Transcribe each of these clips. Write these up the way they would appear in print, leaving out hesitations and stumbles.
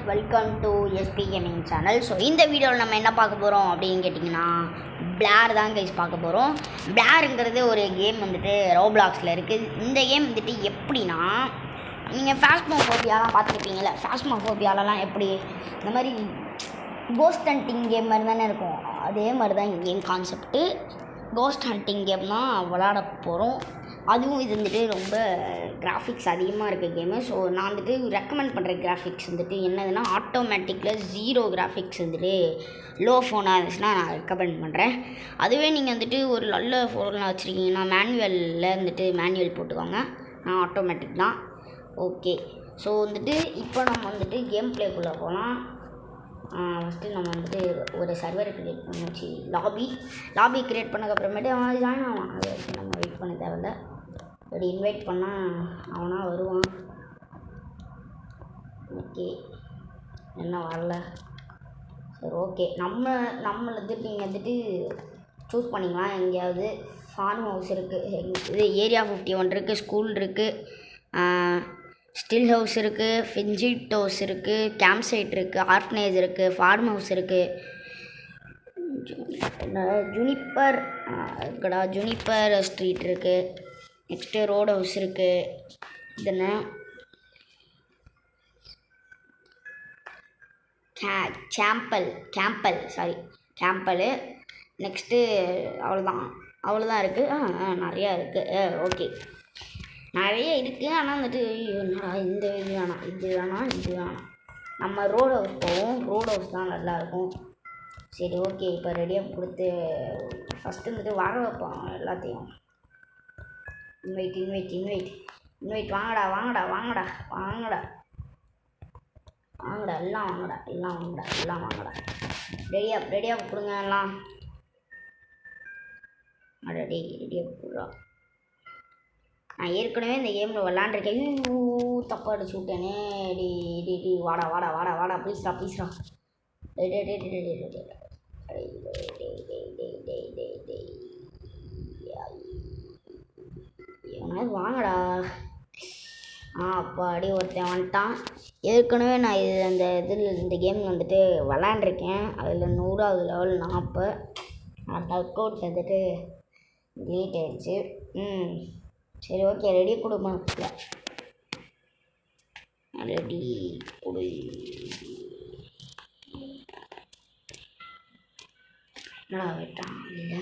Welcome to SP gaming channel. So இந்த வீடியோவில் நம்ம என்ன பார்க்க போகிறோம் அப்படின்னு கேட்டிங்கன்னா பிளார் தான் கைஸ் பார்க்க போகிறோம். பிளாருங்கிறது ஒரு கேம் வந்துட்டு ரோப்ளாக்ஸில் இருக்குது. இந்த கேம் வந்துட்டு எப்படின்னா, நீங்கள் ஃபாஸ்மோஃபோபியாலாம் பார்த்துருப்பீங்களே, ஃபாஸ்மோஃபோபியாலலாம் எப்படி இந்த மாதிரி கோஸ்ட் ஹண்டிங் கேம் மாதிரி தானே இருக்கும், அதே மாதிரி தான் game concept. Ghost hunting game தான் விளாட போகிறோம். அதுவும் இது வந்துட்டு ரொம்ப கிராஃபிக்ஸ் அதிகமாக இருக்க கேமு. ஸோ நான் வந்துட்டு ரெக்கமெண்ட் பண்ணுற கிராஃபிக்ஸ் வந்துட்டு என்னதுன்னா, ஆட்டோமேட்டிக்கில் 0 கிராஃபிக்ஸ் வந்துட்டு லோ ஃபோனாக இருந்துச்சுன்னா நான் ரெக்கமெண்ட் பண்ணுறேன். அதுவே நீங்கள் வந்துட்டு ஒரு நல்ல ஃபோனில் வச்சுருக்கீங்கன்னா மேனுவலில் வந்துட்டு மேனுவல் போட்டுக்கோங்க. நான் ஆட்டோமேட்டிக் தான். ஓகே, ஸோ வந்துட்டு இப்போ நம்ம வந்துட்டு கேம் ப்ளேக்குள்ளே போகலாம். ஃபஸ்ட்டு நம்ம வந்துட்டு ஒரு சர்வரை க்ரியேட் பண்ணி வச்சு லாபி க்ரியேட் பண்ணதுக்கப்புறமேட்டு அவன் ஜாயின் ஆவான். அது வரைக்கும் நம்ம வெயிட் பண்ண தேவையில்ல. அப்படி இன்வைட் பண்ணால் அவனாக வருவான். ஓகே, என்ன வரல, சரி ஓகே. நம்மளை வந்துட்டு நீங்கள் வந்துட்டு சூஸ் பண்ணிக்கலாம். எங்கேயாவது ஃபார்ம் ஹவுஸ் இருக்குது, இது ஏரியா 51 இருக்குது, ஸ்கூல் இருக்குது, ஸ்டில் ஹவுஸ் இருக்குது, ஃபிஞ்சிட் ஹவுஸ் இருக்குது, கேம்ப் சைட் இருக்குது, ஆர்ஃபனேஜ் இருக்குது, ஃபார்ம் ஹவுஸ் இருக்குது, ஜூனிப்பர் இருக்குடா, ஜூனிப்பர் ஸ்ட்ரீட் இருக்குது, நெக்ஸ்ட்டு ரோட் ஹவுஸ் இருக்குது, இதுன்னு கேம்பல் நெக்ஸ்ட்டு அவ்வளோதான் இருக்குது. நிறையா இருக்குது. ஓகே, நிறைய இருக்குது. ஆனால் வந்துட்டு என்னடா இந்த இது வேணாம். நம்ம ரோட் ஹவுஸ் போவோம். ரோட் ஹவுஸ் தான் நல்லாயிருக்கும். சரி ஓகே, இப்போ ரெடியாக கொடுத்து ஃபஸ்ட்டு வந்துட்டு வர வைப்போம் எல்லாத்தையும். இன்வைட் வாங்கடா, எல்லாம் வாங்கடா. ரெடியாக கொடுங்க எல்லாம். ரெடியாக கொடுறா. நான் ஏற்கனவே இந்த கேமில் விளாண்டுருக்கேன். தப்பாக அடிச்சு விட்டேனே. டி வாடா ப்ளீஸ்ரா. வாங்கடா. அப்பாடி ஒருத்தன் வந்துட்டான். ஏற்கனவே நான் இந்த கேமில் வந்துட்டு விளாண்டுருக்கேன். அதில் 100வது லெவல் 40. டக் அவுட் வந்துட்டு டிலீட் ஆகிடுச்சு. சரி ஓகே, ரெடி கொடுப்பேன். ரெடி கொடு. என்னடா விட்டான் இல்லை.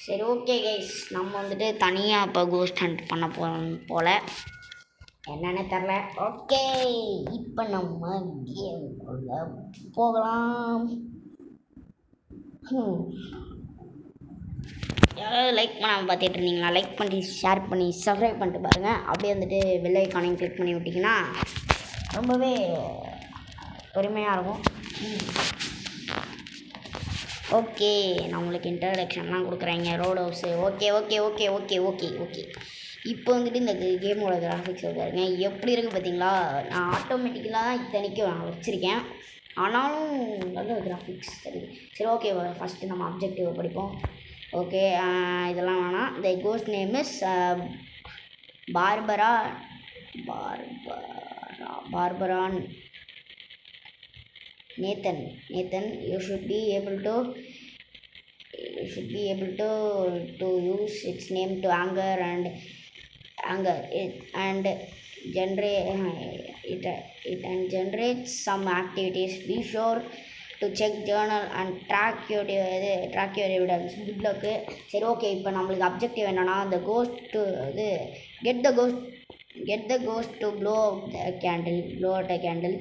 சரி ஓகே கைஸ், நம்ம வந்துட்டு தனியாக இப்போ கோஸ்ட் ஹண்ட் பண்ண போகிறோம் போல், என்னன்னு தெரில. ஓகே, இப்போ நம்ம கேமுக்குள்ள போகலாம். யாராவது லைக் பண்ணாமல் பார்த்துட்டு இருந்தீங்களா, லைக் பண்ணி ஷேர் பண்ணி சப்ஸ்கிரைப் பண்ணிட்டு பாருங்கள். அப்படியே வந்துட்டு பெல் ஐகானையும் கிளிக் பண்ணி விட்டிங்கன்னா ரொம்பவே பெருமையாக இருக்கும். ஓகே, நான் உங்களுக்கு இன்ட்ரடக்ஷன்லாம் கொடுக்குறேங்க. Road house. ஓகே. இப்போ வந்துட்டு இந்த கேமோட கிராஃபிக்ஸ் பாருங்க எப்படி இருக்குது பார்த்தீங்களா. நான் ஆட்டோமேட்டிக்கலாக தான் இத்தனைக்கும் நான் வச்சுருக்கேன், ஆனாலும் நல்ல கிராஃபிக்ஸ் தெரியுது. சரி ஓகே, ஃபஸ்ட்டு நம்ம அப்ஜெக்டிவ் படிப்போம். ஓகே, இதெல்லாம் வேணாம். The ghost name is Barbara Nathan. You should be able to use its name to anger it and generate some activities. Be sure to check journal and track your evidence. Good luck. சரி okay, இப்போ நம்மளுக்கு objective என்னன்னா, the ghost to get the ghost to blow out a candle.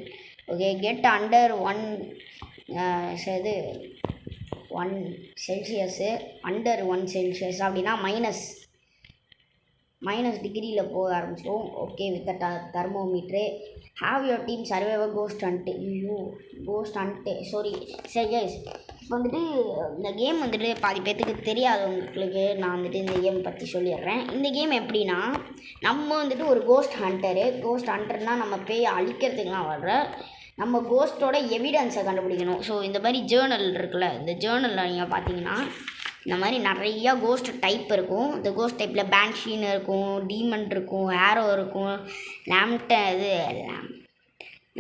Okay, get under 1 celsius, under 1 celsius அப்படின்னா minus டிகிரியில் போக ஆரம்பிச்சிடும். Okay, with thermometer. Have your team survive ghost hunt. சரி guys, இப்போ வந்துட்டு இந்த கேம் வந்துட்டு பாதி பேர்த்துக்கு தெரியாதவங்களுக்கு நான் வந்துட்டு இந்த கேம் பற்றி சொல்லிடுறேன். இந்த கேம் எப்படின்னா, நம்ம வந்துட்டு ஒரு கோஸ்ட் ஹண்டர்னால் நம்ம பேய் அழிக்கிறதுக்குலாம் வர்ற நம்ம கோஸ்ட்டோட எவிடன்ஸை கண்டுபிடிக்கணும். ஸோ இந்த மாதிரி ஜேர்னல் இருக்குல்ல, இந்த ஜேர்னலில் நீங்கள் பார்த்தீங்கன்னா இந்த மாதிரி நிறையா கோஸ்ட் டைப் இருக்கும். இந்த கோஸ்ட் டைப்பில் பேன்ஷீன் இருக்கும், டீமன் இருக்கும், ஆரோ இருக்கும்,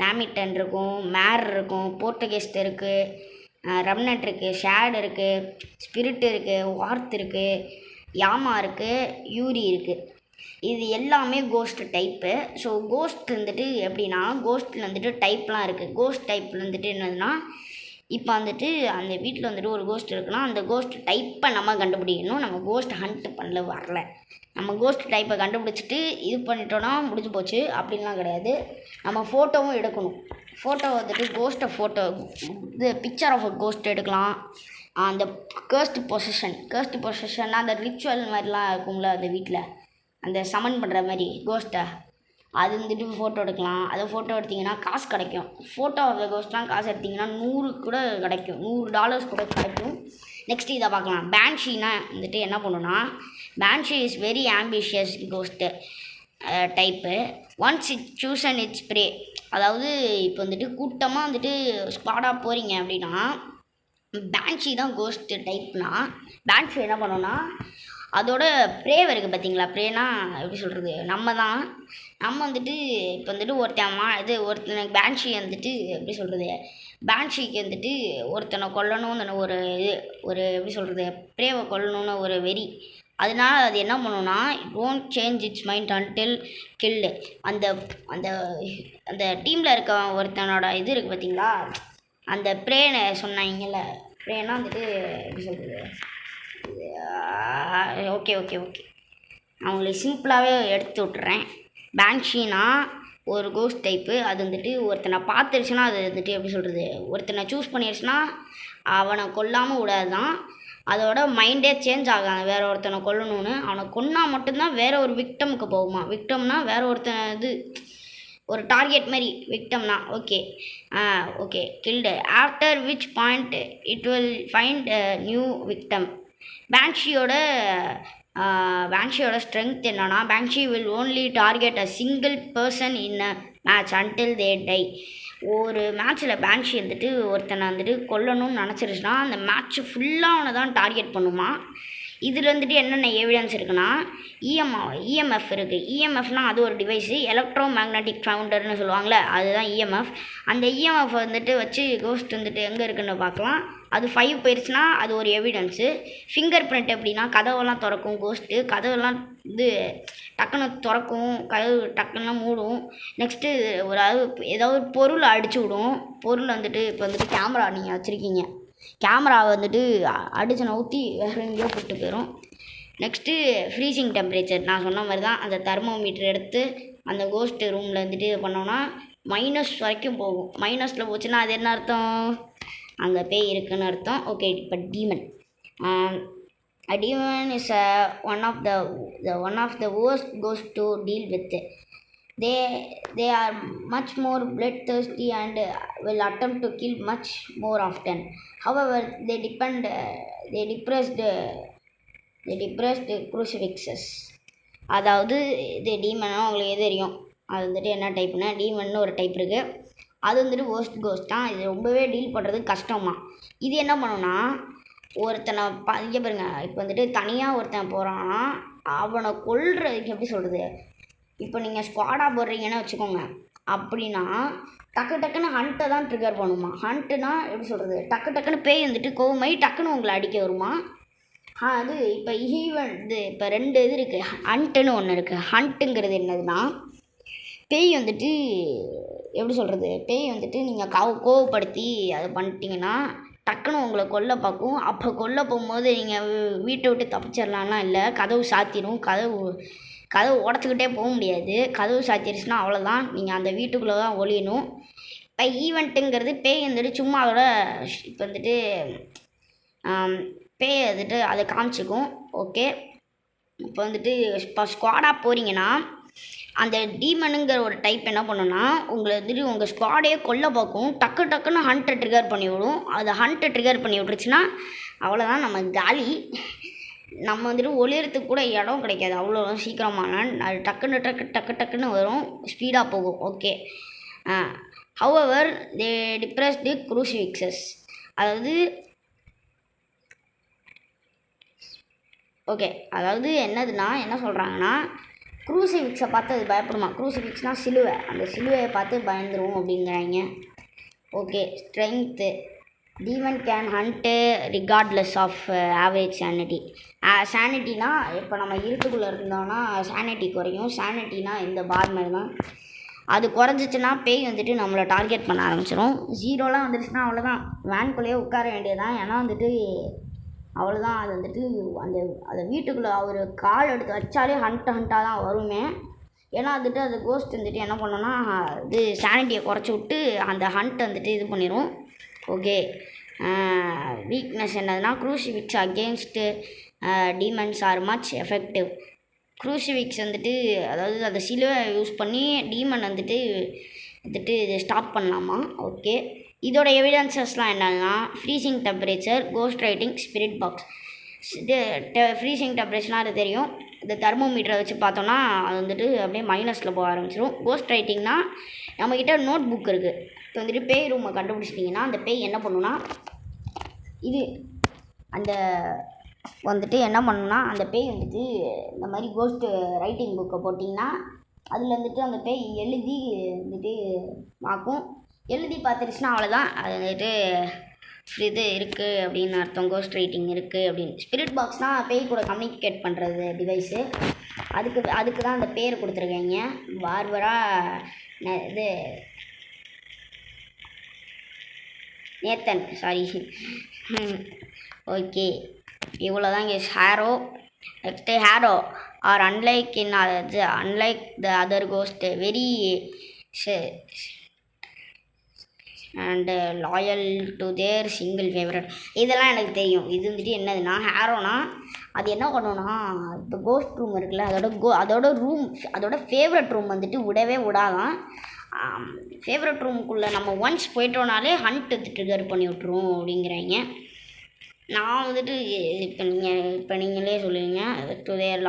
லாமிட்டன் இருக்கும், மேர் இருக்கும், போர்ட்டுகேஸ்ட் இருக்குது, ரெம்னட் இருக்குது, ஷேட் இருக்குது, ஸ்பிரிட் இருக்குது, வார்த் இருக்குது, யாமா இருக்குது, யூரி இருக்குது. இது எல்லாமே கோஸ்ட் டைப்பு. ஸோ கோஸ்ட் வந்துட்டு எப்படின்னா, கோஸ்ட்டில் வந்துட்டு டைப்லாம் இருக்குது. கோஸ்ட் டைப்பில் வந்துட்டு என்னதுன்னா, இப்போ வந்துட்டு அந்த வீட்டில் வந்துட்டு ஒரு கோஸ்ட் இருக்குன்னா அந்த கோஸ்ட் டைப்பை நம்ம கண்டுபிடிக்கணும். நம்ம கோஸ்ட் ஹண்ட் பண்ணல வரல, நம்ம கோஸ்ட் டைப்பை கண்டுபிடிச்சிட்டு இது பண்ணிட்டோன்னா முடிஞ்சு போச்சு. அப்படின்லாம் கிடையாது. நம்ம ஃபோட்டோவும் எடுக்கணும். ஃபோட்டோ வந்துட்டு ஃபோட்டோ இது பிக்சர் ஆஃப் அ கோஸ்ட் எடுக்கலாம். அந்த கேர்ஸ்ட் பொசிஷன்னா அந்த ரிச்சுவல் மாதிரிலாம் இருக்கும்ல அந்த வீட்டில், அந்த சமன் பண்ணுற மாதிரி கோஸ்ட்டை, அது வந்துட்டு ஃபோட்டோ எடுக்கலாம். அதை ஃபோட்டோ எடுத்திங்கன்னா காசு கிடைக்கும். ஃபோட்டோ ஆஃப் த கோஸ்ட்லாம் காசு எடுத்திங்கன்னா 100 கூட கிடைக்கும், $100 கூட கிடைக்கும். நெக்ஸ்ட் இதை பார்க்கலாம். பேன்ஷினா வந்துட்டு என்ன பண்ணுன்னா, banshee is very ambitious ghost type. Once it choose and its prey. அதாவது இப்போ வந்துட்டு கூட்டமாக வந்துட்டு ஸ்குவாடாக போகிறீங்க அப்படின்னா பேன்ஷி தான் கோஸ்ட்டு டைப்னா. பேன்ஷி என்ன பண்ணோன்னா அதோட ப்ரேவ் இருக்குது பார்த்தீங்களா. ப்ரேனா எப்படி சொல்கிறது, நம்ம வந்துட்டு இப்போ வந்துட்டு ஒருத்தனுக்கு பேன்ஷி வந்துட்டு எப்படி சொல்கிறது, பேன்ஷிக்கு வந்துட்டு ஒருத்தனை கொல்லணும்னு ஒரு எப்படி சொல்கிறது, ப்ரேவை கொல்லணும்னு ஒரு வெறி. அதனால அது என்ன பண்ணுன்னா, it won't change its mind until killed. அந்த அந்த அந்த டீமில் இருக்க ஒருத்தனோட இது இருக்குது பார்த்தீங்களா, அந்த ப்ரேனை சொன்னாங்கல்ல, ப்ரேனா வந்துட்டு எப்படி சொல்கிறது, ஓகே நான் உங்களுக்கு சிம்பிளாகவே எடுத்து விட்டுறேன். பேன்ஷினா ஒரு கோஸ்ட் டைப்பு. அது வந்துட்டு ஒருத்தனை பார்த்துருச்சுன்னா அது வந்துட்டு எப்படி சொல்கிறது, ஒருத்தனை சூஸ் பண்ணிடுச்சுன்னா அவனை கொல்லாமல் விடாது தான். அதோட மைண்டே சேஞ்ச் ஆகாது வேறு ஒருத்தனை கொல்லணும்னு. அவனை கொன்னால் மட்டும்தான் வேறு ஒரு விக்டமுக்கு போகுமா. விக்டம்னா வேறு ஒருத்தனை இது ஒரு டார்கெட் மாதிரி. விக்டம்னா okay killed after which point it will find new victim. பேன்ஷியோட ஸ்ட்ரென்த் என்னன்னா, banshee will only target a single person in a match until they die. ஒரு மேட்ச்சில் பேன்ஷி வந்துட்டு ஒருத்தனை வந்துட்டு கொல்லணும்னு நினச்சிருச்சுன்னா அந்த மேட்ச்சு ஃபுல்லாக அவனை தான் டார்கெட் பண்ணுமா. இதில் வந்துட்டு என்னென்ன எவிடன்ஸ் இருக்குன்னா, இஎம்எஃப் இருக்குது. இஎம்எஃப்னால் அது ஒரு டிவைஸு, எலக்ட்ரோ மேக்னட்டிக் ஃபவுண்டர்னு சொல்லுவாங்களே, அதுதான் இஎம்எஃப். அந்த இஎம்எஃப் வந்துட்டு வச்சு கோஸ்ட் வந்துட்டு எங்கே இருக்குன்னு பார்க்கலாம். அது 5 போயிடுச்சுன்னா அது ஒரு எவிடன்ஸு. ஃபிங்கர் பிரிண்ட் எப்படின்னா, கதவெல்லாம் திறக்கும் கோஸ்ட்டு, கதவெல்லாம் டக்குன்னு திறக்கும், கதவு டக்குன்னு மூடும். நெக்ஸ்ட்டு ஏதாவது பொருளை அடிச்சு விடும். பொருள் வந்துட்டு இப்போ வந்துட்டு கேமரா நீங்கள் வச்சுருக்கீங்க, கேமராவை வந்துட்டு அடிச்சு நவுத்தி வேறு எங்கேயோ கூப்பிட்டு போயிடும். நெக்ஸ்ட்டு ஃப்ரீசிங் டெம்பரேச்சர், நான் சொன்ன மாதிரி தான். அந்த தெர்மோமீட்டர் எடுத்து அந்த கோஸ்ட்டு ரூமில் வந்துட்டு இது பண்ணோன்னா -, வரைக்கும் போகும். மைனஸில் போச்சுன்னா அது என்ன அர்த்தம், அங்கே பேய் இருக்குன்னு அர்த்தம். ஓகே, இப்போ demon. Demon is one of the worst ghost to deal with. They are much more bloodthirsty and will attempt to kill much more often. However, they depressed crucifixes. அதாவது இது டீமன்னா உங்களுக்கு தெரியும். அது வந்துட்டு என்ன டைப்புனா, டீமன்னு ஒரு டைப் இருக்குது. அது வந்துட்டு worst ghost தான். இது ரொம்பவே டீல் பண்ணுறது கஷ்டமா. இது என்ன பண்ணுன்னா, ஒருத்தனை இங்கே பாருங்க, இப்போ வந்துட்டு தனியாக ஒருத்தன் போகிறான்னா அவனை கொல்றதுக்கு எப்படி சொல்கிறது, இப்போ நீங்கள் ஸ்குவாடாக போடுறீங்கன்னு வச்சுக்கோங்க. அப்படின்னா டக்குன்னு ஹண்ட்டை தான் ட்ரிகர் பண்ணுமா. ஹண்ட்டுனா எப்படி சொல்கிறது, டக்குன்னு பேய் வந்துட்டு கோவமாயி டக்குன்னு உங்களை அடிக்க வருமா. அது இப்போ இப்போ 2 இது இருக்குது. ஹண்ட்டுன்னு ஒன்று இருக்குது. ஹண்ட்டுங்கிறது என்னதுன்னா, பேய் வந்துட்டு எப்படி சொல்கிறது, பேய் வந்துட்டு நீங்கள் கோவப்படுத்தி அதை பண்ணிட்டீங்கன்னா டக்குன்னு உங்களை கொல்ல பார்க்கும். அப்போ கொல்ல போகும்போது நீங்கள் வீட்டை விட்டு தப்பிச்சிடலான்னா இல்லை, கதவு சாத்திடும். கதவு உடச்சிக்கிட்டே போக முடியாது. கதவு சாத்திடுச்சுன்னா அவ்வளோதான், நீங்கள் அந்த வீட்டுக்குள்ளே தான் ஒளியணும். இப்போ ஈவெண்ட்டுங்கிறது பேய் வந்துட்டு சும்மா அதோட இப்போ வந்துட்டு பேய் வந்துட்டு அதை காமிச்சிக்கும். ஓகே, இப்போ வந்துட்டு இப்போ ஸ்குவாடாக போகிறீங்கன்னா அந்த டீமனுங்கிற ஒரு டைப் என்ன பண்ணுன்னா, உங்களை வந்துட்டு உங்கள் ஸ்குவாடையே கொல்ல பார்க்கும். டக்குன்னு ஹண்ட்டை ட்ரிகர் பண்ணி விடும். அது ஹண்ட்டை ட்ரிகர் பண்ணி விட்ருச்சுன்னா அவ்வளோதான், நம்ம காலி. நம்ம வந்துட்டு ஒளியறதுக்கு கூட இடம் கிடைக்காது அவ்வளோ சீக்கிரமான. அது டக்குன்னு வரும், ஸ்பீடாக போகும். Okay, however they depressed the crucifixes. அதாவது என்னதுன்னா, என்ன சொல்கிறாங்கன்னா, க்ரூசிஃபிக்ஸை பார்த்து அது பயப்படுமா. க்ரூசிஃபிக்ஸ்னால் சிலுவை, அந்த சிலுவையை பார்த்து பயந்துரும் அப்படிங்கிறாங்க. Okay. Strength demon can hunt regardless of average sanity. சானிட்டினா இப்போ நம்ம இருட்டுக்குள்ளே இருந்தோம்னா சானிட்டி குறையும். சானிட்டினா இந்த பார் மாதிரி தான், அது குறைஞ்சிச்சின்னா பேய் வந்துட்டு நம்மளை டார்கெட் பண்ண ஆரம்பிச்சிடும். ஜீரோலாம் வந்துடுச்சுன்னா அவ்வளோதான், வேன்குள்ளேயே உட்கார வேண்டியதான். ஏன்னா வந்துட்டு அவ்வளோதான், அது வந்துட்டு அந்த வீட்டுக்குள்ளே ஒரு கால் எடுத்து வச்சாலே ஹண்ட்டாக தான் வருமே. ஏன்னா வந்துட்டு அது கோஸ்ட் வந்துட்டு என்ன பண்ணோன்னா இது சானிட்டியை குறைச்சி விட்டு அந்த ஹண்ட் வந்துட்டு இது பண்ணிடும். ஓகே. வீக்னஸ் என்னதுன்னா crucifix against demons are much effective. Crucifix வந்துட்டு அதாவது அந்த சிலுவை யூஸ் பண்ணி டீமன் வந்துட்டு இது ஸ்டாப் பண்ணலாமா. ஓகே. இதோட எவிடன்சஸ்லாம் என்னன்னா freezing temperature, cost writing, spirit box. இது ஃப்ரீசிங் டெம்பரேச்சர்னால் அது தெரியும். இந்த தெர்மோமீட்டரை வச்சு பார்த்தோன்னா அது வந்துட்டு அப்படியே மைனஸில் போக ஆரம்பிச்சிடும். கோஸ்ட் ரைட்டிங்னா நம்மக்கிட்ட நோட் புக் இருக்குது. இப்போ வந்துட்டு பேய் ரூமை கண்டுபிடிச்சிட்டிங்கன்னா அந்த பேய் என்ன பண்ணுன்னா இது அந்த வந்துட்டு என்ன பண்ணுன்னா அந்த பேய் வந்துட்டு இந்த மாதிரி கோஸ்ட்டு ரைட்டிங் புக்கை போட்டிங்கன்னா அதில் வந்துட்டு அந்த பேய் எழுதி வந்துட்டு பார்க்கும். எழுதி பார்த்துருச்சுன்னா அவ்வளோதான், அது வந்துட்டு இது இருக்குது அப்படின்னு அர்த்தம், கோஸ்ட் ரைட்டிங் இருக்குது அப்படின்னு. ஸ்பிரிட் பாக்ஸ்னால் பேய் கூட கம்யூனிகேட் பண்ணுறது டிவைஸு, அதுக்கு தான் அந்த பேர் கொடுத்துருக்காங்க. இது நேத்தன், சாரி. ஓகே. இவ்வளோ தான் case. Next hero are unlike the other ghost very and loyal to their single favourite. இதெல்லாம் எனக்கு தெரியும். இது வந்துட்டு என்னதுன்னா ஹேரோனா அது என்ன பண்ணணும்னா இப்போ கோஸ்ட் ரூம் இருக்குல்ல அதோட ஃபேவரட் ரூம் வந்துட்டு விடவே விடாதான். ஃபேவரட் ரூமுக்குள்ளே நம்ம ஒன்ஸ் போயிட்டோனாலே ஹண்ட் ட்ரிகர் பண்ணி விட்ருவோம் அப்படிங்கிறாங்க. நான் வந்துட்டு இப்போ நீங்களே சொல்லுவீங்க to their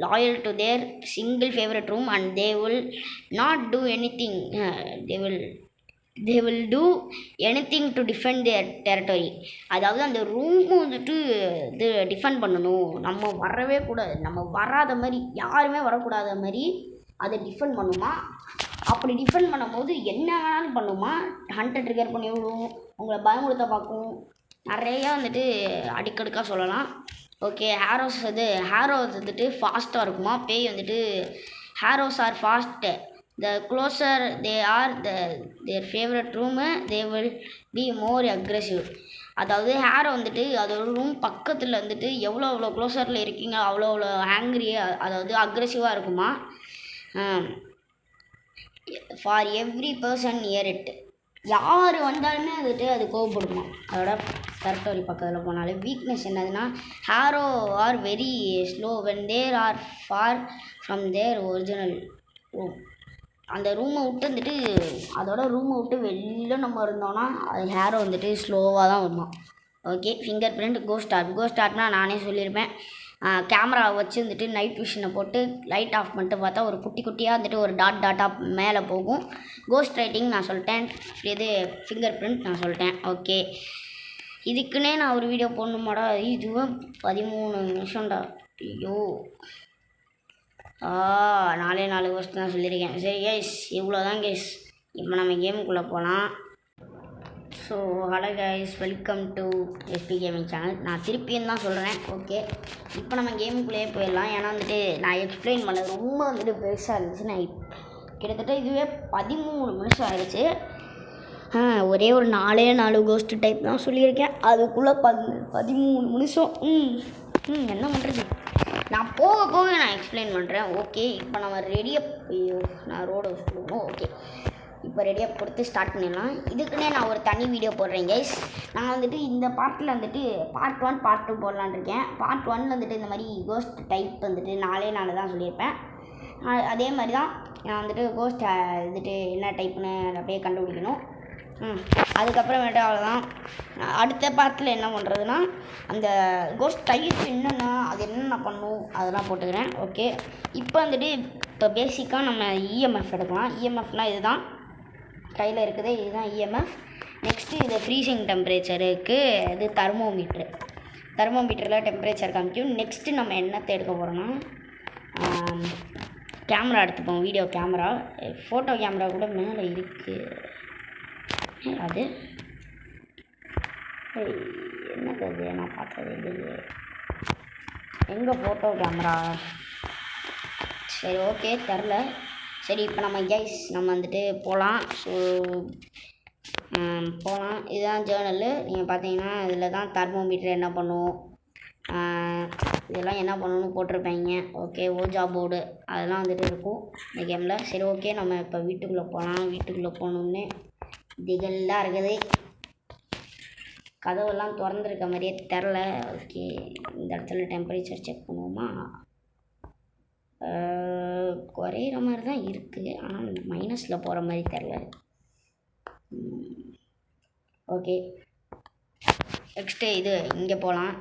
loyal to their single favourite room and they will not two anything they will do anything to defend their territory. அதாவது அந்த ரூம் வந்துட்டு இது டிஃபெண்ட் பண்ணணும், நம்ம வரவே கூடாது, நம்ம வராத மாதிரி யாருமே வரக்கூடாத மாதிரி அதை டிஃபெண்ட் பண்ணுமா. அப்படி டிஃபெண்ட் பண்ணும்போது என்ன வேணாலும் பண்ணுமா, ஹண்ட்டை ட்ரிகர் பண்ணி விடும், உங்களை பயமுறுத்த பார்க்கும், நிறையா வந்துட்டு அடிக்கடுக்காக சொல்லலாம். ஓகே. ஹேரோஸ் வந்துட்டு ஃபாஸ்ட்டாக இருக்குமா. பேய் வந்துட்டு heroes are fast. The closer they are their favorite room, they will be more aggressive. அதாவது ஹேரை வந்துட்டு அதோட ரூம் பக்கத்தில் வந்துட்டு எவ்வளோ க்ளோஸரில் இருக்கீங்க அவ்வளோ ஆங்க்ரியாக, அதாவது அக்ரெசிவாக இருக்குமா. For every person near it, யார் வந்தாலுமே வந்துட்டு அது கோவப்படுமா அதோட டெரிட்டரி பக்கத்தில் போனாலே. வீக்னஸ் என்னதுன்னா hero are very slow when there are far from their original room. அந்த ரூமை விட்டு வெளியில் நம்ம இருந்தோன்னா அது ஹேரை வந்துட்டு ஸ்லோவாக தான் வருமா. ஓகே. ஃபிங்கர் பிரிண்ட், கோஸ்ட் ஆர்ட்னால் நானே சொல்லியிருப்பேன். கேமரா வச்சு வந்துட்டு நைட் விஷனை போட்டு லைட் ஆஃப் பண்ணிட்டு பார்த்தா ஒரு குட்டியாக வந்துட்டு ஒரு டாட்டாக மேலே போகும். கோஸ்ட் ரைட்டிங் நான் சொல்லிட்டேன், இது ஃபிங்கர் பிரிண்ட் நான் சொல்லிட்டேன். ஓகே. இதுக்குன்னே நான் ஒரு வீடியோ போடணுமாடா, இதுவும் 13 நிமிஷம்டா. ஐயோ, 4 கோஸ்ட் தான் சொல்லியிருக்கேன். சரி கைஸ், இவ்வளோ தான் கைஸ். இப்போ நம்ம கேமுக்குள்ளே போகலாம். So hello guys, welcome to SP gaming channel. நான் திருப்பியும் தான் சொல்கிறேன். ஓகே. இப்போ நம்ம கேமுக்குள்ளேயே போயிடலாம். ஏன்னா வந்துட்டு நான் எக்ஸ்பிளைன் பண்ணது ரொம்ப வந்துட்டு பெருசாக இருந்துச்சு. நான் கிட்டத்தட்ட இதுவே 13 நிமிஷம் ஆகிடுச்சு. ஒரே ஒரு 4 கோஸ்ட்டு டைப் தான் சொல்லியிருக்கேன், அதுக்குள்ளே 13 நிமிஷம். என்ன பண்ணுறது, நான் போக நான் எக்ஸ்பிளைன் பண்ணுறேன். ஓகே. இப்போ நம்ம நான் ரோடு சொல்லுவோம். ஓகே. இப்போ ரெடியாக கொடுத்து ஸ்டார்ட் பண்ணிடலாம். இதுக்குன்னே நான் ஒரு தனி வீடியோ போடுறேன் கைஸ். நான் வந்துட்டு இந்த பார்ட்டில் வந்துட்டு பார்ட் 1 பார்ட் 2 போடலான்னு இருக்கேன். பார்ட் 1 வந்துட்டு இந்த மாதிரி கோஸ்ட் டைப் வந்துட்டு 4 தான் சொல்லியிருப்பேன். அதே மாதிரி தான் நான் வந்துட்டு கோஸ்ட் வந்துட்டு என்ன டைப்புன்னு அப்படியே கண்டுபிடிக்கணும். அதுக்கப்புறமேட்டு அவ்வளோதான். அடுத்த பார்ட்டில் என்ன பண்ணுறதுன்னா அந்த கோஸ்ட் டைப் அது என்னென்ன பண்ணும் அதெல்லாம் போட்டுக்கிறேன். ஓகே. இப்போ வந்துட்டு பேசிக்காக நம்ம இஎம்எஃப் எடுக்கலாம். இஎம்எஃப்னால் இதுதான் கையில் இருக்குது, இதுதான் இஎம்எஃப். நெக்ஸ்ட்டு இது ஃப்ரீசிங் டெம்பரேச்சருக்கு இது தெர்மோமீட்டரில் டெம்பரேச்சர் காமிக்கும். நெக்ஸ்ட்டு நம்ம என்னத்தை எடுக்க போகிறோன்னா கேமரா எடுத்துப்போம், வீடியோ கேமரா. ஃபோட்டோ கேமரா கூட மேலே இருக்குது. அது என்னது அது? நான் பார்த்தது இல்லையே. எங்கே ஃபோட்டோ கேமரா? சரி ஓகே, தெரில. சரி இப்போ நம்ம நம்ம வந்துட்டு போகலாம். ஸோ போகலாம். இதுதான் ஜேர்னலு. நீங்கள் பார்த்தீங்கன்னா இதில் தான் தெர்மோமீட்டர் என்ன பண்ணும், இதெல்லாம் என்ன பண்ணணும்னு போட்டிருப்பாங்க. ஓகே, ஓஜா போர்டு அதெல்லாம் வந்துட்டு இருக்கும் இந்த கேமில். சரி ஓகே, நம்ம இப்போ வீட்டுக்குள்ளே போகலாம். வீட்டுக்குள்ளே போகணுன்னு திகழ்லாம் இருக்குது. கதவெல்லாம் திறந்துருக்க மாதிரியே தெரில. ஓகே, இந்த இடத்துல டெம்பரேச்சர் செக் பண்ணுவோமா? குறையிற மாதிரி தான் இருக்குது, ஆனால் மைனஸில் போகிற மாதிரி தெரில. ஓகே, நெக்ஸ்ட்டு இது இங்கே போகலாம்.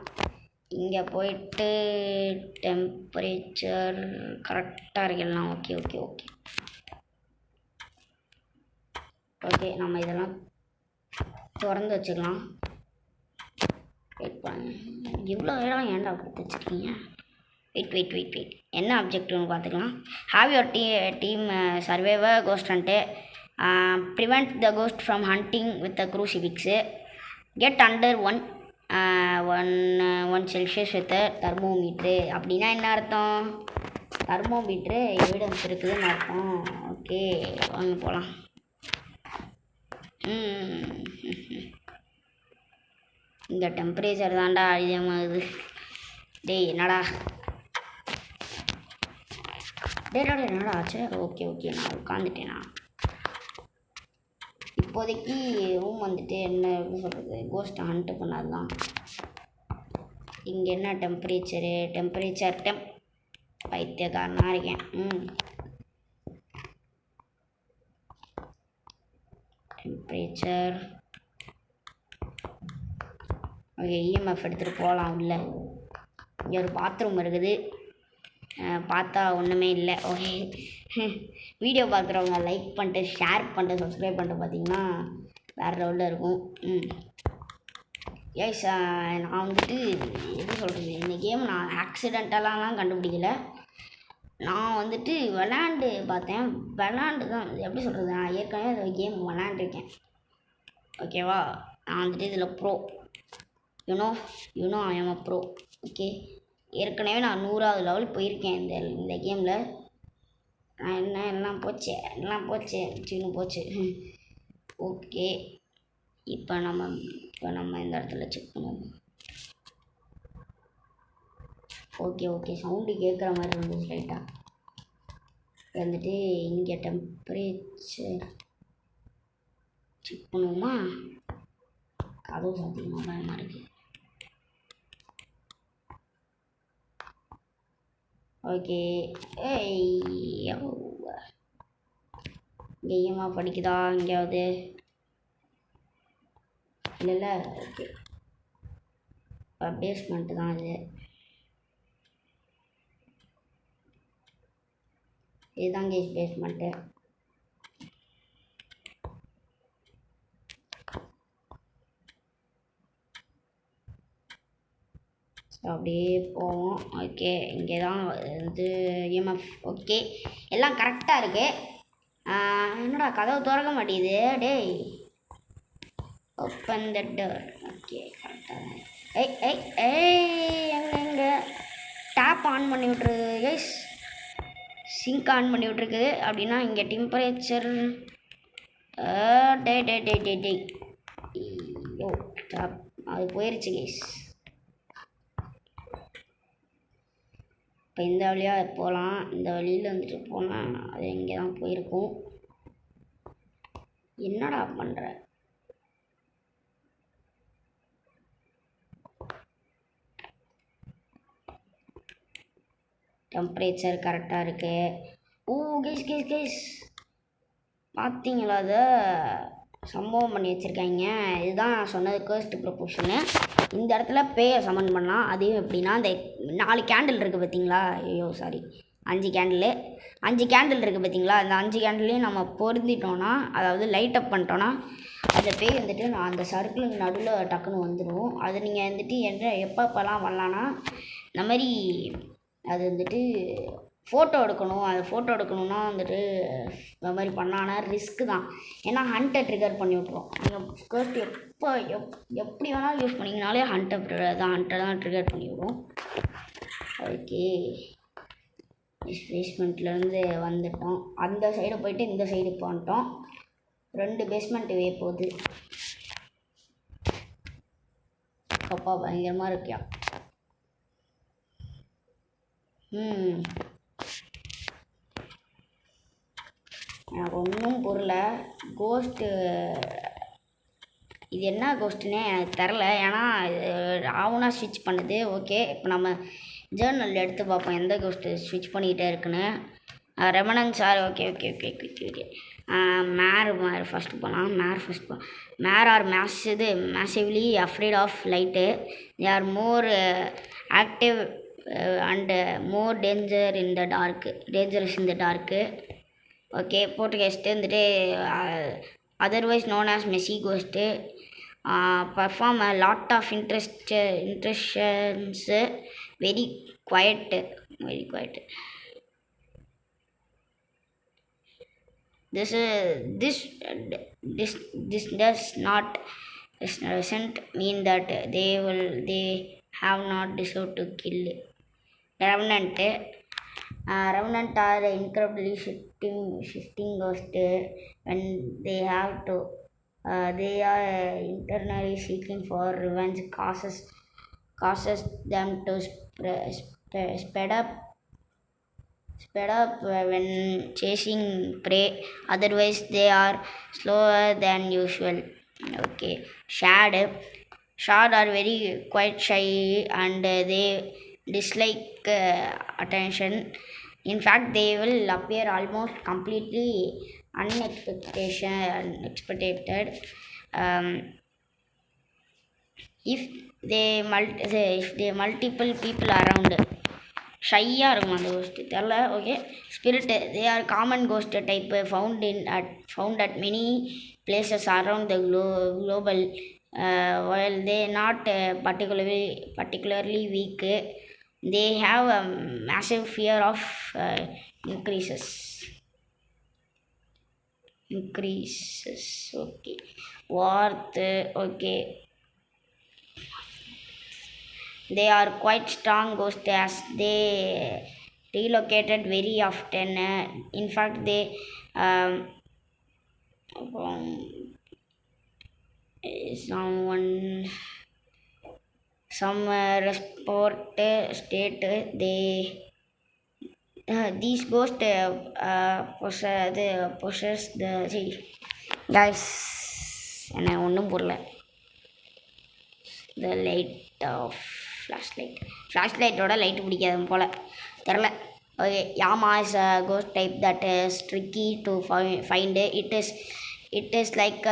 இங்கே போயிட்டு டெம்பரேச்சர் கரெக்டாக இருக்கலாம். ஓகே ஓகே ஓகே ஓகே, நம்ம இதெல்லாம் திறந்து வச்சுக்கலாம். வெயிட் பண்ணுங்க, இவ்வளோ இடம் ஏன்டா கொடுத்து வச்சுருக்கீங்க? வெயிட் என்ன அப்ஜெக்டிவ்னு பார்த்துக்கலாம். Have your team survivor ghost hunt, prevent the ghost from hunting with the crucifix, get under one celsius with thermometer. அப்படின்னா என்ன அர்த்தம்? தெர்மோமீட்ரு எவிடன்ஸ் இருக்குதுன்னு அர்த்தம். ஓகே வாங்க போகலாம். இந்த டெம்பரேச்சர் தான்டா அதிகமாகுது. டேய் என்னடா என்னடா ஆச்சு? ஓகே ஓகே, நான் உட்காந்துட்டேனா. இப்போதைக்கு ரூம் வந்துட்டு என்ன சொல்கிறது, கோஸ்ட்டை ஹண்ட் பண்ணாது தான். இங்கே என்ன டெம்பரேச்சர் பைத்தியக்காரனாக இருக்கேன். டெம்பரேச்சர் ஓகே, இஎம்எஃப் எடுத்துகிட்டு போகலாம். உள்ள இங்கே ஒரு பாத்ரூம் இருக்குது, பார்த்தா ஒன்றுமே இல்லை. ஓகே, வீடியோ பார்க்குறவங்க லைக் பண்ணிட்டு ஷேர் பண்ணிட்டு சப்ஸ்கிரைப் பண்ணிட்டு பார்த்தீங்கன்னா வேறு லெவலில் இருக்கும். எஸ், நான் வந்துட்டு எப்படி சொல்கிறது, இந்த கேம் நான் ஆக்சிடென்டலாலாம் கண்டுபிடிக்கல. நான் வந்துட்டு விளாண்டு பார்த்தேன். விளாண்டு தான் எப்படி சொல்கிறது, நான் ஏற்கனவே அந்த கேம் விளாண்டுருக்கேன். ஓகேவா, நான் வந்துட்டு இதில் bro, you know I am a bro. Okay, ஏற்கனவே நான் 100வது லெவல் போயிருக்கேன் இந்த கேமில். நான் எல்லாம் போச்சு சின்ன போச்சு. ஓகே, இப்போ நம்ம இந்த இடத்துல செக் பண்ணுவோம். ஓகே சவுண்டு கேட்குற மாதிரி இருந்துச்சு லைட்டாக. வந்துட்டு இங்கே டெம்பரேச்சர் செக் பண்ணுவோமா? கதவு சாத்தியமாக பயமாக இருக்குது. ஓகே, இங்கேயுமா படிக்குதா எங்கேயாவது? இல்லை. ஓகே, பேஸ்மெண்ட்டு தான் இது. இதுதான் கேஸ் பேஸ்மெண்ட்டு. ஸோ அப்படியே போவோம். ஓகே, இங்கே தான் இது இஎம்எஃப். ஓகே, எல்லாம் கரெக்டாக இருக்குது. என்னடா கதவு திறக்க மாட்டேங்குது? டேய், ஓப்பன் த டோர். ஓகே, கரெக்டாக. எங்கே டேப் ஆன் பண்ணி விட்ருக்கு கைஸ், சிங்க் ஆன் பண்ணி விட்ருக்குது. அப்படின்னா இங்கே டெம்பரேச்சர் டே ஐயோ டேப் அது போயிடுச்சு கைஸ். இப்போ இந்த வழியாக போகலாம். இந்த வழியில் வந்துட்டு போனால் அது இங்கே தான் போயிருக்கும். என்னடா பண்ணுற? டெம்பரேச்சர் கரெக்டாக இருக்குது. கேஸ் பார்த்தீங்களா? அதை சம்பவம் பண்ணி வச்சுருக்காங்க. இதுதான் நான் சொன்னது கேர்ஸ்ட் ப்ரொபோஷனு. இந்த இடத்துல பேயை சமன் பண்ணலாம். அதையும் எப்படின்னா, இந்த 4 கேண்டில் இருக்குது பார்த்தீங்களா? 5 கேண்டில் இருக்குது பார்த்தீங்களா? அந்த 5 கேண்டிலையும் நம்ம பொருந்திட்டோன்னா, அதாவது லைட் அப் பண்ணிட்டோன்னா, அந்த பேய் வந்துட்டு நான் அந்த சர்க்கிளுக்கு நடுவில் டக்குன்னு வந்துடும். அது நீங்கள் வந்துட்டு எப்பப்பெல்லாம் வரலான்னா, இந்த மாதிரி அது வந்துட்டு ஃபோட்டோ எடுக்கணும். அது ஃபோட்டோ எடுக்கணுன்னா வந்துட்டு இந்த மாதிரி பண்ணானா ரிஸ்க்கு தான். ஏன்னா ஹண்ட்டை ட்ரிகர் பண்ணி விட்ருவோம். நீங்கள் கோஸ்ட் எப்படி வேணாலும் யூஸ் பண்ணிங்கனாலே ஹண்ட்டை தான் ட்ரிகர் பண்ணி விடும். ஓகே, பேஸ்மெண்ட்லேருந்து வந்துட்டோம். அந்த சைடு போயிட்டு இந்த சைடு வந்துட்டோம். 2 பேஸ்மெண்ட் வே போகுது. அப்பா பயங்கரமாக இருக்கியா. எனக்கு ஒன்றும் புரியல. கோஸ்ட்டு இது என்ன கோஸ்ட்டுன்னே எனக்கு தெரில. ஏன்னா ஆவுனா ஸ்விட்ச் பண்ணுது. ஓகே, இப்போ நம்ம ஜேர்னல் எடுத்து பார்ப்போம் எந்த கோஸ்ட்டு ஸ்விட்ச் பண்ணிக்கிட்டே இருக்குன்னு. Remnants are okay okay okay okay okay Mare first போகலாம். Mare are massively afraid of light. They are more active and more dangerous in the dark. Okay, poltergeist வந்துட்டு otherwise known as messy ghost, perform a lot of interactions, very quiet. This does not doesn't mean that they have not deserved to kill. Revenant are incredibly shifting ghosts. When they have to, they are internally seeking for revenge, causes them to speed up when chasing prey. Otherwise they are slower than usual. Okay, shad are very quite shy and they dislike attention. In fact, they will appear almost completely unexpected if they multiple people around. ஷையாக இருக்கும் அந்த ghost தெரில. Okay, spirit they are common ghost type found at many places around the global. while they not particularly weak, they have a massive fear of increases. Okay, worth. Okay, they are quite strong ghosts as they relocated very often. In fact, they some report state they these ghosts possess the guys. என்ன ஒன்றும் புரியல. the light of flashlightோட light பிடிக்காது போல் தெரில. Okay, யாமா is a ghost type that is tricky to find. It is like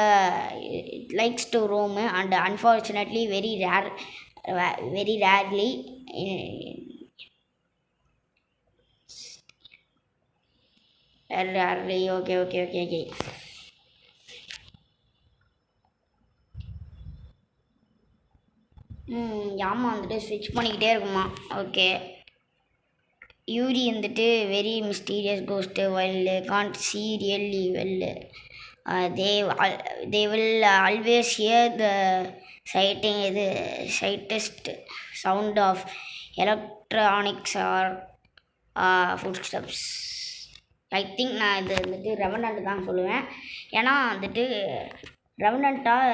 it likes to roam and unfortunately very rarely okay. யாமா வந்துட்டு ஸ்விட்ச் பண்ணிக்கிட்டே இருக்குமா. ஓகே, யூரி வந்துட்டு very mysterious ghost while can't C really well. they will always hear the slightest sound of electronics or footsteps. I think நான் இது வந்துட்டு Revenant தான் சொல்லுவேன். ஏன்னா வந்துட்டு ரெவனண்ட்டாக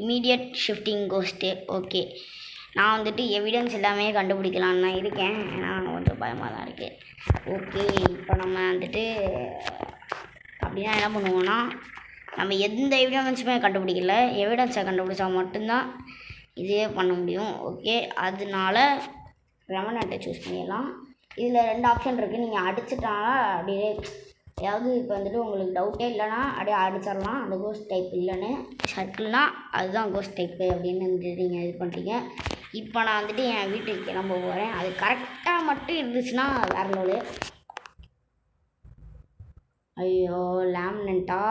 இமீடியட் ஷிஃப்டிங் கோஸ்ட்டு. ஓகே, நான் வந்துட்டு எவிடன்ஸ் எல்லாமே கண்டுபிடிக்கலான்னு தான் இருக்கேன். ஏன்னா கொஞ்சம் பயமாக தான் இருக்குது. ஓகே, இப்போ நம்ம வந்துட்டு அப்படின்னா என்ன பண்ணுவோன்னா, நம்ம எந்த எவிடன்ஸுமே கண்டுபிடிக்கல, எவிடன்ஸை கண்டுபிடிச்சா மட்டும்தான் இதே பண்ண முடியும். ஓகே, அதனால ரெவனண்ட்டை சூஸ் பண்ணிடலாம். இதில் 2 ஆப்ஷன் இருக்குது. நீங்கள் அடிச்சிட்டானா அப்படியே ஏதாவது இப்போ வந்துட்டு உங்களுக்கு டவுட்டே இல்லைன்னா அப்படியே அடிச்சிடலாம். அந்த கோஸ்ட் டைப் இல்லைன்னு சர்க்கிள்னால் அதுதான் கோஸ்ட் டைப்பு அப்படின்னு வந்துட்டு நீங்கள் இது பண்ணுறீங்க. இப்போ நான் வந்துட்டு என் வீட்டுக்கு கிளம்ப போகிறேன். அது கரெக்டாக மட்டும் இருந்துச்சுன்னா வேறு லெவலு. ஐயோ, லேமினண்டா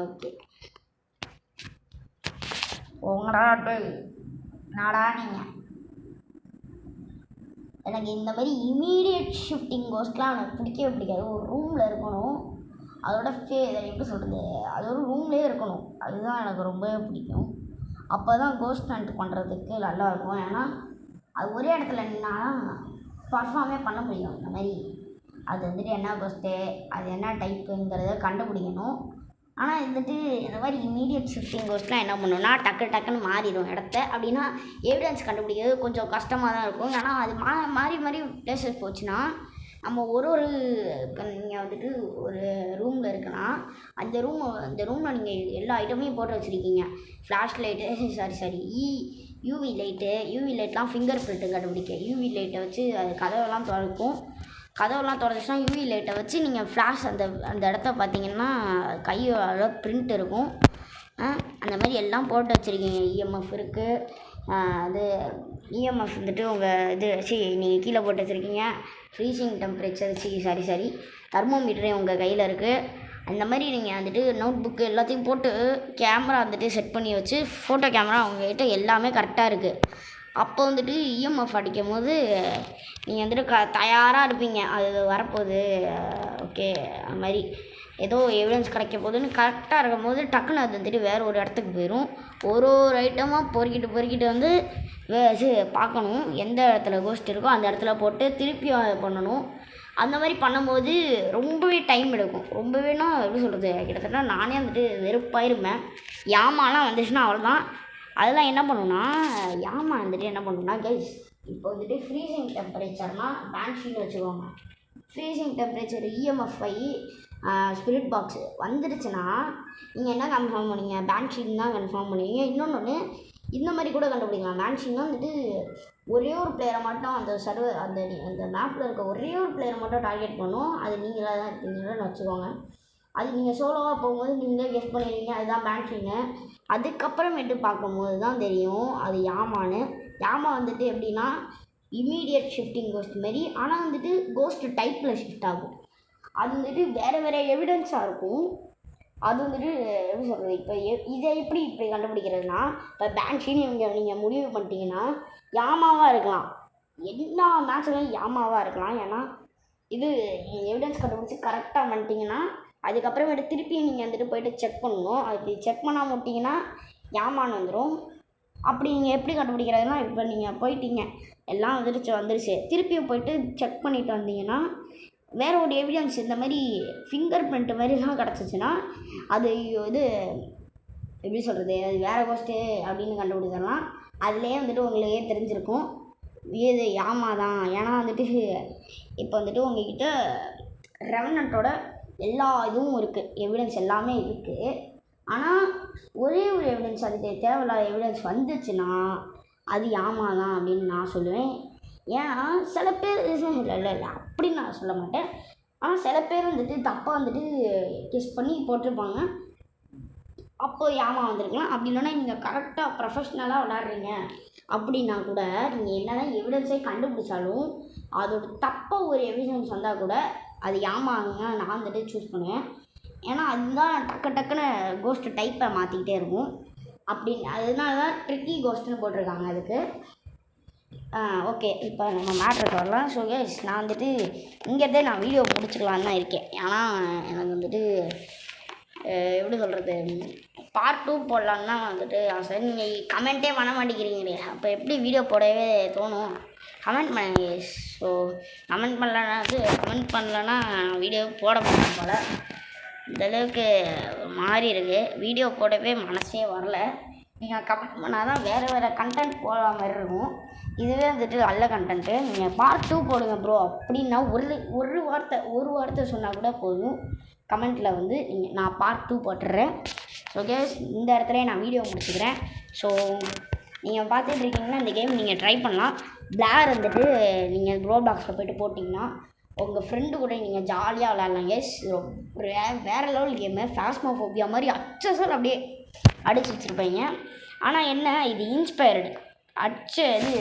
ஓகே, போங்கடா டேய். நாடா நீங்கள் எனக்கு இந்த மாதிரி இமீடியட் ஷிஃப்டிங் கோஸ்ட்லாம் எனக்கு பிடிக்கவே பிடிக்காது. ஒரு ரூமில் இருக்கணும், அதோட எப்படி சொல்கிறது, அது ஒரு ரூம்லேயே இருக்கணும். அதுதான் எனக்கு ரொம்பவே பிடிக்கும். அப்போ தான் கோஸ்ட் ஹண்ட் பண்ணுறதுக்கு நல்லாயிருக்கும். ஏன்னா அது ஒரே இடத்துல நின்னா பர்ஃபார்மே பண்ண முடியும். இந்த மாதிரி அது வந்துட்டு என்ன கோஸ்ட்டு, அது என்ன டைப்புங்கிறத கண்டுபிடிக்கணும். ஆனால் வந்துட்டு இந்த மாதிரி இமீடியட் ஷிஃப்டிங் கோஸ்ட்லாம் என்ன பண்ணணும்னா டக்குன்னு மாறிடும் இடத்த. அப்படின்னா எவிடன்ஸ் கண்டுபிடிக்கிறது கொஞ்சம் கஷ்டமாக தான் இருக்கும். ஏன்னா அது மாறி பிளேஸஸ் போச்சுன்னா நம்ம ஒரு இப்போ நீங்கள் வந்துட்டு ஒரு ரூமில் இருக்குன்னா அந்த ரூமில் நீங்கள் எல்லா ஐட்டமையும் போட்டு வச்சுருக்கீங்க. ஃப்ளாஷ் லைட்டு சாரி யூவி லைட்லாம் ஃபிங்கர் பிரிண்ட்டு கண்டுபிடிக்க யூவி லைட்டை வச்சு அது கதவெல்லாம் திறந்துச்சுன்னா யூவி லைட்டை வச்சு நீங்கள் ஃப்ளாஷ் அந்த இடத்த பார்த்தீங்கன்னா கையோட பிரிண்ட் இருக்கும். அந்த மாதிரி எல்லாம் போட்டு வச்சுருக்கீங்க. இஎம்எஃப் இருக்குது, அது இஎம்எஃப் வந்துட்டு உங்கள் நீங்கள் கீழே போட்டு வச்சுருக்கீங்க. ஃப்ரீசிங் டெம்பரேச்சர் சாரி தெர்மோமீட்டரே உங்கள் கையில் இருக்குது. அந்த மாதிரி நீங்கள் வந்துட்டு நோட் புக்கு எல்லாத்தையும் போட்டு கேமரா வந்துட்டு செட் பண்ணி வச்சு ஃபோட்டோ கேமரா உங்கள்கிட்ட எல்லாமே கரெக்டாக இருக்குது. அப்போ வந்துட்டு இஎம்எஃப் அடிக்கும் போது நீங்கள் வந்துட்டு தயாராக இருப்பீங்க. அது வரப்போகுது, ஓகே, அது மாதிரி ஏதோ எவிடன்ஸ் கிடைக்க போகுதுன்னு கரெக்டாக இருக்கும் போது டக்குன்னு அது வந்துட்டு வேறு ஒரு இடத்துக்கு போயிடும். ஒரு ஐட்டமாக பொறுக்கிட்டு வந்து பார்க்கணும். எந்த இடத்துல கோஸ்ட் இருக்கோ அந்த இடத்துல போட்டு திருப்பி பண்ணணும். அந்த மாதிரி பண்ணும்போது ரொம்பவே டைம் எடுக்கும். ரொம்பவேனா எப்படி சொல்கிறது, கிட்டத்தட்ட நானே வந்துட்டு வெறுப்பாயிருப்பேன். யாமாலாம் வந்துச்சுன்னா அவ்வளோதான். அதெல்லாம் என்ன பண்ணுன்னா யாமா வந்துட்டு என்ன பண்ணுன்னா கைஸ், இப்போ வந்துட்டு ஃப்ரீசிங் டெம்பரேச்சர்னால் பேன்ஷீன்னு வச்சுக்கோங்க. ஃப்ரீசிங் டெம்பரேச்சர் இஎம்எஃப்ஐ ஸ்பிரிட் பாக்ஸு வந்துடுச்சுன்னா நீங்கள் என்ன கன்ஃபார்ம் பண்ணுவீங்க, பேன்ஷீன் தான் கன்ஃபார்ம் பண்ணுவீங்க. இன்னொன்று இந்த மாதிரி கூட கண்டுபிடிக்கலாம். பேன்ஷீன்னா வந்துட்டு ஒரே ஒரு பிளேயரை மட்டும் அந்த சர்வர் அந்த மேப்பில் இருக்க ஒரே ஒரு பிளேயரை மட்டும் டார்கெட் பண்ணும். அது நீங்களாக தான் இருக்கீங்கன்னு வச்சுக்கோங்க. அது நீங்கள் சோலோவாக போகும்போது நீங்களே கெஸ் பண்ணிடுவீங்க அதுதான் பேன்ஷீன்னு. அதுக்கப்புறமேட்டு பார்க்கும்போது தான் தெரியும் அது யாமா வந்துட்டு எப்படின்னா இமீடியட் ஷிஃப்டிங் கோஸ்ட் மாரி, ஆனால் வந்துட்டு கோஸ்ட் டைப்பில் ஷிஃப்ட் ஆகும். அது வந்துட்டு வேறு எவிடன்ஸாக இருக்கும். அது வந்துட்டு எப்படி சொல்கிறது, இப்போ இதை இப்படி கண்டுபிடிக்கிறதுனா இப்போ பேன்ஷீன்னு நீங்கள் முடிவு பண்ணிட்டீங்கன்னா யாமாவாக இருக்கலாம். எல்லா மேட்ச்லையும் யாமாவாக இருக்கலாம். ஏன்னா இது எவிடன்ஸ் கண்டுபிடிச்சி கரெக்டாக பண்ணிட்டீங்கன்னா அதுக்கப்புறமேட்டு திருப்பி நீங்கள் வந்துட்டு போய்ட்டு செக் பண்ணணும். அது செக் பண்ணாமல் விட்டிங்கன்னா யாமான்னு வந்துடும். அப்படி நீங்கள் எப்படி கண்டுபிடிக்கிறதுனா, இப்போ நீங்கள் போயிட்டீங்க எல்லாம் வந்துருச்சு திருப்பியும் போய்ட்டு செக் பண்ணிவிட்டு வந்தீங்கன்னா வேறு ஒரு எவிடன்ஸ் இந்த மாதிரி ஃபிங்கர் பிரிண்ட் மாதிரிலாம் கிடச்சிச்சின்னா அது இது எப்படி சொல்கிறது, அது வேறு கோஸ்ட்டு அப்படின்னு கண்டுபிடிச்சிடலாம். அதுலேயே வந்துட்டு உங்களுக்கே தெரிஞ்சிருக்கும் இது யாமாதான். ஏன்னா வந்துட்டு இப்போ வந்துட்டு உங்கள்கிட்ட ரெவனண்ட்டோட எல்லா இதுவும் இருக்குது, எவிடன்ஸ் எல்லாமே இருக்குது. ஆனால் ஒரே ஒரு எவிடன்ஸ், அதுக்கு தேவையில்லாத எவிடன்ஸ் வந்துச்சுன்னா அது யாமாதான் அப்படின்னு நான் சொல்லுவேன். ஏன்னா சில பேர் இல்லை அப்படின்னு நான் சொல்ல மாட்டேன். ஆனால் சில பேர் வந்துட்டு தப்பாக வந்துட்டு கெஸ் பண்ணி போட்டிருப்பாங்க. அப்போ யாமா வந்திருக்கலாம். அப்படி இல்லைன்னா நீங்கள் கரெக்டாக ப்ரொஃபஷ்னலாக விளாட்றீங்க அப்படின்னா கூட நீங்கள் என்னென்ன எவிடன்ஸே கண்டுபிடிச்சாலும் அதோட தப்பாக ஒரு எவிடன்ஸ் வந்தால் கூட அது யாமாங்க நான் வந்துட்டு சூஸ் பண்ணுவேன். ஏன்னா அதுதான் டக்குன்னு கோஸ்ட் டைப்பை மாற்றிக்கிட்டே இருக்கும். அதனால தான் ட்ரிக்கி கோஸ்ட்டுன்னு போட்டிருக்காங்க அதுக்கு. ஓகே, இப்போ நம்ம மேட்ருக்கு வரலாம். ஸோ கேஸ், நான் வந்துட்டு இங்கேருந்தே நான் வீடியோ முடிச்சுக்கலான்னு தான் இருக்கேன். ஏன்னா எனக்கு வந்துட்டு எப்படி சொல்கிறது, பார்ட் 2 போடலான்னு தான் வந்துட்டு ஆசை. நீங்கள் கமெண்ட்டே பண்ண மாட்டேங்கிறீங்களே, அப்போ எப்படி வீடியோ போடவே தோணும்? கமெண்ட் பண்ணுங்க. ஸோ கமெண்ட் பண்ணலன்னா வீடியோ போட மாட்டேன் போல். இந்தளவுக்கு மாறி இருக்குது, வீடியோ போடவே மனசே வரல. நீங்கள் கமெண்ட் பண்ணால் தான் வேறு கண்டென்ட் போடுற மாதிரி இருக்கும். இதுவே வந்துட்டு நல்ல கண்டென்ட்டு. நீங்கள் பார்ட் 2 போடுங்க ப்ரோ அப்படின்னா ஒரு வார்த்தை சொன்னால் கூட போதும். கமெண்ட்டில் வந்து நான் பார்ட் 2 போட்டுடுறேன். ஓகே, இந்த இடத்துல நான் வீடியோ முடிச்சுக்கிறேன். ஸோ நீங்கள் பார்த்துட்டு இருக்கீங்கன்னா இந்த கேம் நீங்கள் ட்ரை பண்ணலாம். பிளார் வந்துட்டு நீங்கள் ரோப்ளாக்ஸில் போய்ட்டு போட்டிங்கன்னா உங்கள் ஃப்ரெண்டு கூட நீங்கள் ஜாலியாக விளாட்லாம். எஸ், வேறு லெவல் கேமு. ஃபாஸ்மோஃபோபியா மாதிரி அச்சசல் அப்படியே அடிச்சு வச்சுருப்பீங்க. ஆனால் என்ன, இது இன்ஸ்பயர்டு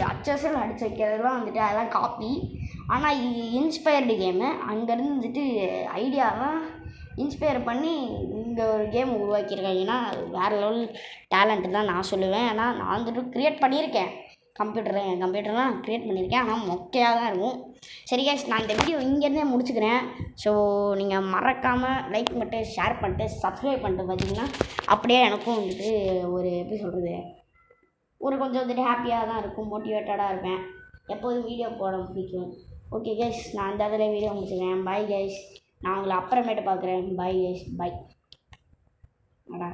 அச்சசல் அடிச்சு வைக்கிறதுலாம் வந்துட்டு அதெல்லாம் காப்பி. ஆனால் இது இன்ஸ்பயர்டு கேமு. அங்கேருந்து வந்துட்டு ஐடியாலாம் இன்ஸ்பயர் பண்ணி இந்த ஒரு கேம் உருவாக்கியிருக்காங்கன்னா அது வேறு லெவல் டேலண்ட்டு தான் நான் சொல்லுவேன். ஏன்னா நான் வந்துட்டு க்ரியேட் பண்ணியிருக்கேன் என் கம்ப்யூட்டர்லாம் க்ரியேட் பண்ணியிருக்கேன். ஆனால் மொக்கையாக தான் இருக்கும். சரி கைஸ், நான் இந்த வீடியோ இங்கேருந்தே முடிச்சுக்கிறேன். ஸோ நீங்கள் மறக்காமல் லைக் பண்ணிட்டு ஷேர் பண்ணிட்டு சப்ஸ்கிரைப் பண்ணிட்டு பார்த்தீங்கன்னா அப்படியே எனக்கும் வந்துட்டு ஒரு எப்படி சொல்கிறது, ஒரு கொஞ்சம் வந்துட்டு ஹாப்பியாக தான் இருக்கும், மோட்டிவேட்டடாக இருப்பேன். எப்போதும் வீடியோ போட பிடிக்கும். ஓகே கைஸ், நான் அந்த இதில் வீடியோ முடிச்சுக்கிறேன். பாய் கைஸ், நான் உங்களை அப்புறமேட்டு பார்க்குறேன். பாய் கைஸ், பாய். அடா.